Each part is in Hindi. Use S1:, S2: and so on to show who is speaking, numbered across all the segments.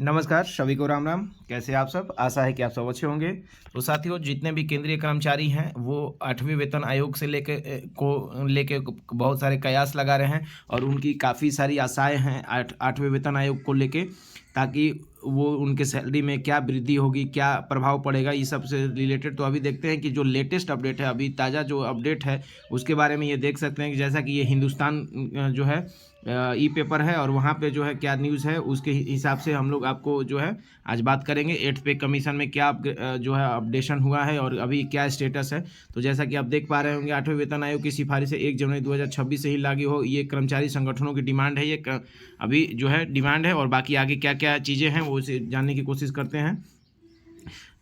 S1: नमस्कार, सभी को राम राम। कैसे आप सब? आशा है कि आप सब अच्छे होंगे। तो साथियों, जितने भी केंद्रीय कर्मचारी हैं वो 8वें वेतन आयोग से लेके बहुत सारे कयास लगा रहे हैं और उनकी काफ़ी सारी आशाएं हैं 8वें वेतन आयोग को लेके, ताकि वो उनके सैलरी में क्या वृद्धि होगी, क्या प्रभाव पड़ेगा, ये सब से रिलेटेड। तो अभी देखते हैं कि जो लेटेस्ट अपडेट है, अभी ताज़ा जो अपडेट है उसके बारे में ये देख सकते हैं कि जैसा कि ये हिंदुस्तान जो है ई पेपर है और वहाँ पे जो है क्या न्यूज़ है उसके हिसाब से हम लोग आपको जो है आज बात करेंगे। 8th पे कमीशन में क्या जो है अपडेशन हुआ है और अभी क्या स्टेटस है। तो जैसा कि आप देख पा रहे होंगे, 8वें वेतन आयोग की सिफारिश 1 जनवरी 2026 से ही लागू हो, ये कर्मचारी संगठनों की डिमांड है। अभी जो है डिमांड है और बाकी आगे क्या क्या चीज़ें हैं वो उसे जानने की कोशिश करते हैं।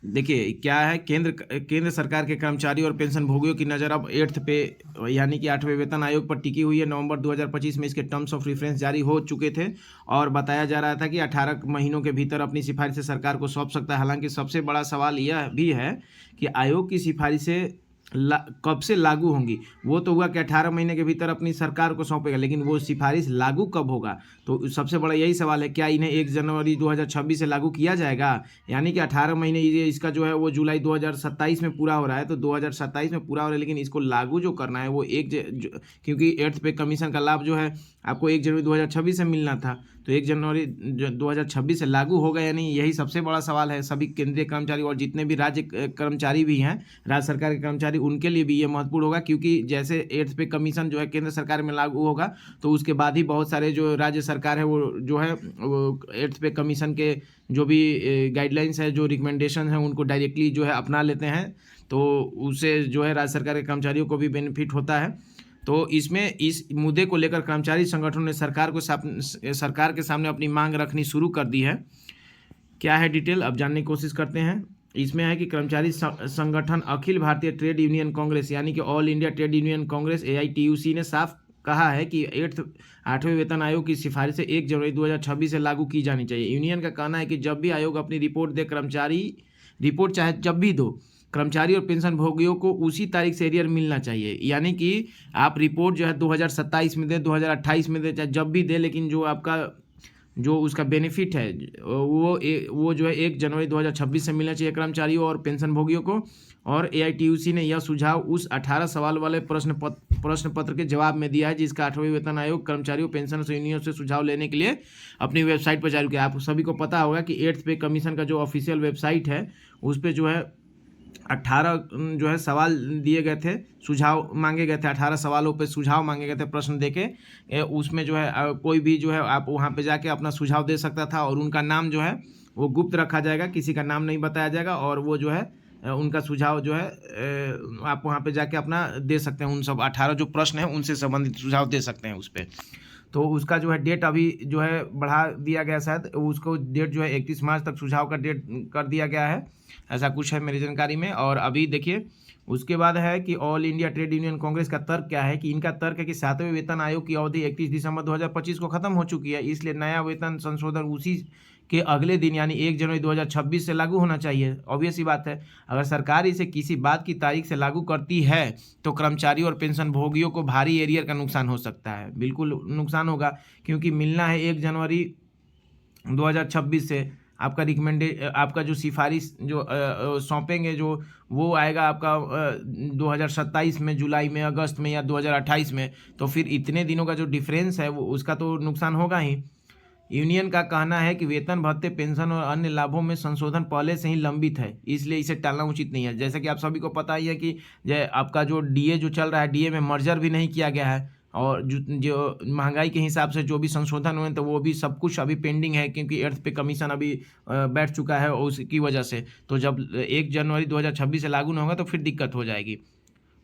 S1: देखिए क्या है, केंद्र सरकार के कर्मचारी और पेंशन भोगियों की नज़र अब 8th पे यानी कि 8वें वेतन आयोग पर टिकी हुई है। नवंबर 2025 में इसके टर्म्स ऑफ रेफरेंस जारी हो चुके थे और बताया जा रहा था कि 18 महीनों के भीतर अपनी सिफारिशें सरकार को सौंप सकता है। हालांकि सबसे बड़ा सवाल यह भी है कि आयोग की सिफारिशें कब से लागू होंगी। वो तो हुआ कि 18 महीने के भीतर अपनी सरकार को सौंपेगा, लेकिन वो सिफारिश लागू कब होगा? तो सबसे बड़ा यही सवाल है, क्या इन्हें 1 जनवरी 2026 से लागू किया जाएगा? यानी कि 18 महीने ये इसका जो है वो जुलाई 2027 में पूरा हो रहा है, तो 2027 में पूरा हो रहा है, लेकिन इसको लागू जो करना है वो क्योंकि 8th पे कमीशन का लाभ जो है आपको 1 जनवरी 2026 से मिलना था, तो 1 जनवरी 2026 से लागू होगा या नहीं, यही सबसे बड़ा सवाल है। सभी केंद्रीय कर्मचारी और जितने भी राज्य कर्मचारी भी हैं, राज्य सरकार के कर्मचारी, उनके लिए भी ये महत्वपूर्ण होगा, क्योंकि जैसे 8th पे कमीशन जो है केंद्र सरकार में लागू होगा तो उसके बाद ही बहुत सारे जो राज्य सरकार है वो जो है वो 8th पे कमीशन के जो भी गाइडलाइंस है, जो रिकमेंडेशन है, उनको डायरेक्टली जो है अपना लेते हैं। तो उससे जो है राज्य सरकार के कर्मचारियों को भी बेनिफिट होता है। तो इसमें इस मुद्दे को लेकर कर्मचारी संगठनों ने सरकार के सामने अपनी मांग रखनी शुरू कर दी है। क्या है डिटेल, अब जानने की कोशिश करते हैं। इसमें है कि कर्मचारी संगठन अखिल भारतीय ट्रेड यूनियन कांग्रेस यानी कि all India trade union Congress AITUC ने साफ कहा है कि 8वें वेतन आयोग की सिफारिशें 1 जनवरी 2026 से लागू की जानी चाहिए। यूनियन का कहना है कि जब भी आयोग अपनी रिपोर्ट दे, रिपोर्ट चाहे जब भी दो, कर्मचारी और पेंशन भोगियों को उसी तारीख से एरियर मिलना चाहिए। यानी कि आप रिपोर्ट जो है 2027 में दे, 2028 में दे, चाहे जब भी दे, लेकिन जो आपका जो उसका बेनिफिट है वो जो है 1 जनवरी 2026 से मिलना चाहिए कर्मचारियों और पेंशन भोगियों को। और AITUC ने यह सुझाव उस 18 सवाल वाले प्रश्न पत्र के जवाब में दिया है, जिसका 8वें वेतन आयोग कर्मचारियों पेंशन यूनियन से सुझाव लेने के लिए अपनी वेबसाइट पर जारी किया। आप सभी को पता होगा कि 8th पे कमीशन का जो ऑफिशियल वेबसाइट है उस पर जो है 18 जो है सवाल दिए गए थे, सुझाव मांगे गए थे, 18 सवालों पे सुझाव मांगे गए थे प्रश्न देके। उसमें जो है कोई भी जो है आप वहाँ पे जाके अपना सुझाव दे सकता था और उनका नाम जो है वो गुप्त रखा जाएगा, किसी का नाम नहीं बताया जाएगा। और वो जो है उनका सुझाव जो है आप वहाँ पे जाके अपना दे सकते हैं। उन सब 18 जो प्रश्न हैं उनसे संबंधित सुझाव दे सकते हैं उस पर। तो उसका जो है डेट अभी जो है बढ़ा दिया गया, शायद उसको डेट जो है 31 मार्च तक सुझाव का डेट कर दिया गया है, ऐसा कुछ है मेरी जानकारी में। और अभी देखिए उसके बाद है कि all India trade union Congress का तर्क क्या है, कि इनका तर्क है कि 7वें वेतन आयोग की अवधि 31 दिसंबर 2025 को खत्म हो चुकी है, इसलिए नया वेतन संशोधन उसी के अगले दिन यानी 1 जनवरी 2026 से लागू होना चाहिए। ऑब्वियस ही बात है, अगर सरकार इसे किसी बात की तारीख से लागू करती है तो कर्मचारी और पेंशन भोगियों को भारी एरियर का नुकसान हो सकता है। बिल्कुल नुकसान होगा, क्योंकि मिलना है 1 जनवरी 2026 से। आपका जो सिफारिश जो सौंपेंगे जो वो आएगा आपका 2027 में, जुलाई में, अगस्त में या 2028 में। तो फिर इतने दिनों का जो डिफरेंस है वो उसका तो नुकसान होगा ही। यूनियन का कहना है कि वेतन भत्ते, पेंशन और अन्य लाभों में संशोधन पहले से ही लंबित है, इसलिए इसे टालना उचित नहीं है। जैसे कि आप सभी को पता ही है कि आपका जो DA जो चल रहा है, DA में मर्जर भी नहीं किया गया है और जो महंगाई के हिसाब से जो भी संशोधन हुए तो वो भी सब कुछ अभी पेंडिंग है, क्योंकि 8th पे कमीशन अभी बैठ चुका है और उसकी वजह से। तो जब 1 जनवरी 2026 से लागू नहीं होगा तो फिर दिक्कत हो जाएगी।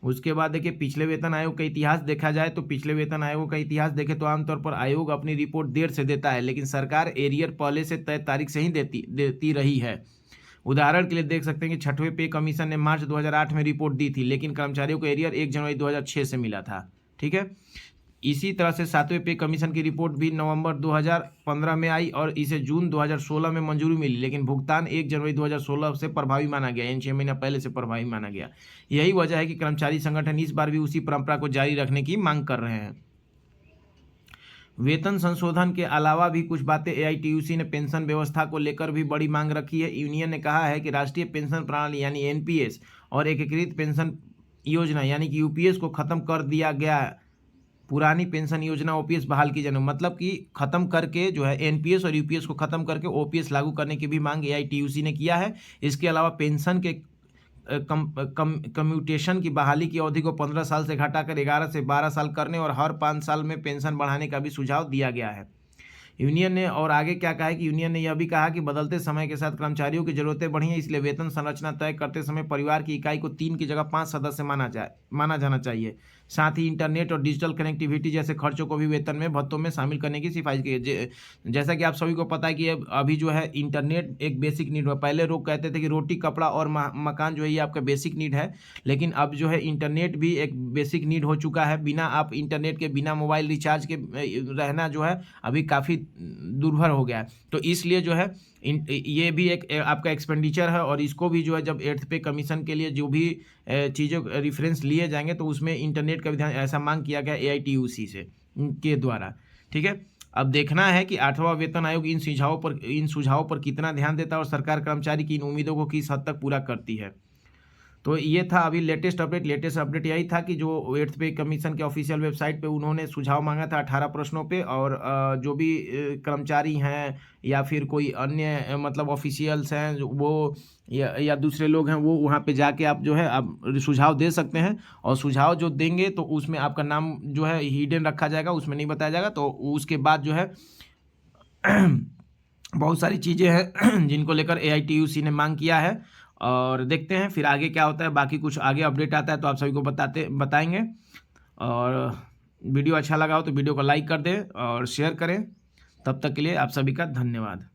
S1: उसके बाद देखिए पिछले वेतन आयोग का इतिहास देखा जाए तो पिछले वेतन आयोग का इतिहास देखें तो आमतौर पर आयोग अपनी रिपोर्ट देर से देता है, लेकिन सरकार एरियर पहले से तय तारीख से ही देती रही है। उदाहरण के लिए देख सकते हैं कि 6वें पे कमीशन ने मार्च 2008 में रिपोर्ट दी थी, लेकिन कर्मचारियों को एरियर 1 जनवरी 2006 से मिला था। ठीक है, इसी तरह से 7वें पे कमीशन की रिपोर्ट भी नवंबर 2015 में आई और इसे जून 2016 में मंजूरी मिली, लेकिन भुगतान 1 जनवरी 2016 से प्रभावी माना गया, यानी 6 महीना पहले से प्रभावी माना गया। यही वजह है कि कर्मचारी संगठन इस बार भी उसी परंपरा को जारी रखने की मांग कर रहे हैं। वेतन संशोधन के अलावा भी कुछ बातें एआईटीयूसी ने पेंशन व्यवस्था को लेकर भी बड़ी मांग रखी है। यूनियन ने कहा है कि राष्ट्रीय पेंशन प्रणाली यानी एनपीएस और एकीकृत पेंशन योजना यानी कि यूपीएस को खत्म कर दिया गया। पुरानी पेंशन योजना ओपीएस बहाल की जाने, मतलब कि खत्म करके जो है एनपीएस और यूपीएस को खत्म करके ओपीएस लागू करने की भी मांग एआईटीयूसी ने किया है। इसके अलावा पेंशन के कम्यूटेशन की बहाली की अवधि को 15 साल से घटाकर 11 से 12 साल करने और हर 5 साल में पेंशन बढ़ाने का भी सुझाव दिया गया है। यूनियन ने और आगे क्या कहा है कि यूनियन ने यह भी कहा कि बदलते समय के साथ कर्मचारियों की जरूरतें बढ़ी हैं, इसलिए वेतन संरचना तय करते समय परिवार की इकाई को 3 की जगह 5 सदस्य माना जाना चाहिए। साथ ही इंटरनेट और डिजिटल कनेक्टिविटी जैसे खर्चों को भी वेतन में भत्तों में शामिल करने की सिफारिश की है। जैसा कि आप सभी को पता है कि अभी जो है इंटरनेट एक बेसिक नीड है। पहले लोग कहते थे कि रोटी कपड़ा और मकान जो है ये आपका बेसिक नीड है, लेकिन अब जो है इंटरनेट भी एक बेसिक नीड हो चुका है। बिना आप इंटरनेट के, बिना मोबाइल रिचार्ज के रहना जो है अभी काफ़ी दुर्भर हो गया है। तो इसलिए जो है ये भी एक आपका एक्सपेंडिचर है, और इसको भी जो है जब 8th पे कमीशन के लिए जो भी चीज़ों रेफरेंस लिए जाएंगे तो उसमें इंटरनेट का भी ध्यान, ऐसा मांग किया गया एआईटीयूसी से के द्वारा। ठीक है, अब देखना है कि 8वां वेतन आयोग इन सुझावों पर कितना ध्यान देता है और सरकार कर्मचारी की इन उम्मीदों को किस हद तक पूरा करती है। तो ये था अभी लेटेस्ट अपडेट यही था कि जो 8th पे कमीशन के ऑफिशियल वेबसाइट पे उन्होंने सुझाव मांगा था 18 प्रश्नों पे, और जो भी कर्मचारी हैं या फिर कोई अन्य मतलब ऑफिशियल्स हैं वो या दूसरे लोग हैं, वो वहाँ पे जाके आप जो है आप सुझाव दे सकते हैं, और सुझाव जो देंगे तो उसमें आपका नाम जो है हिडन रखा जाएगा, उसमें नहीं बताया जाएगा। तो उसके बाद जो है बहुत सारी चीज़ें हैं जिनको लेकर एआईटीयूसी ने मांग किया है, और देखते हैं फिर आगे क्या होता है। बाकी कुछ आगे अपडेट आता है तो आप सभी को बताएंगे। और वीडियो अच्छा लगा हो तो वीडियो को लाइक कर दें और शेयर करें। तब तक के लिए आप सभी का धन्यवाद।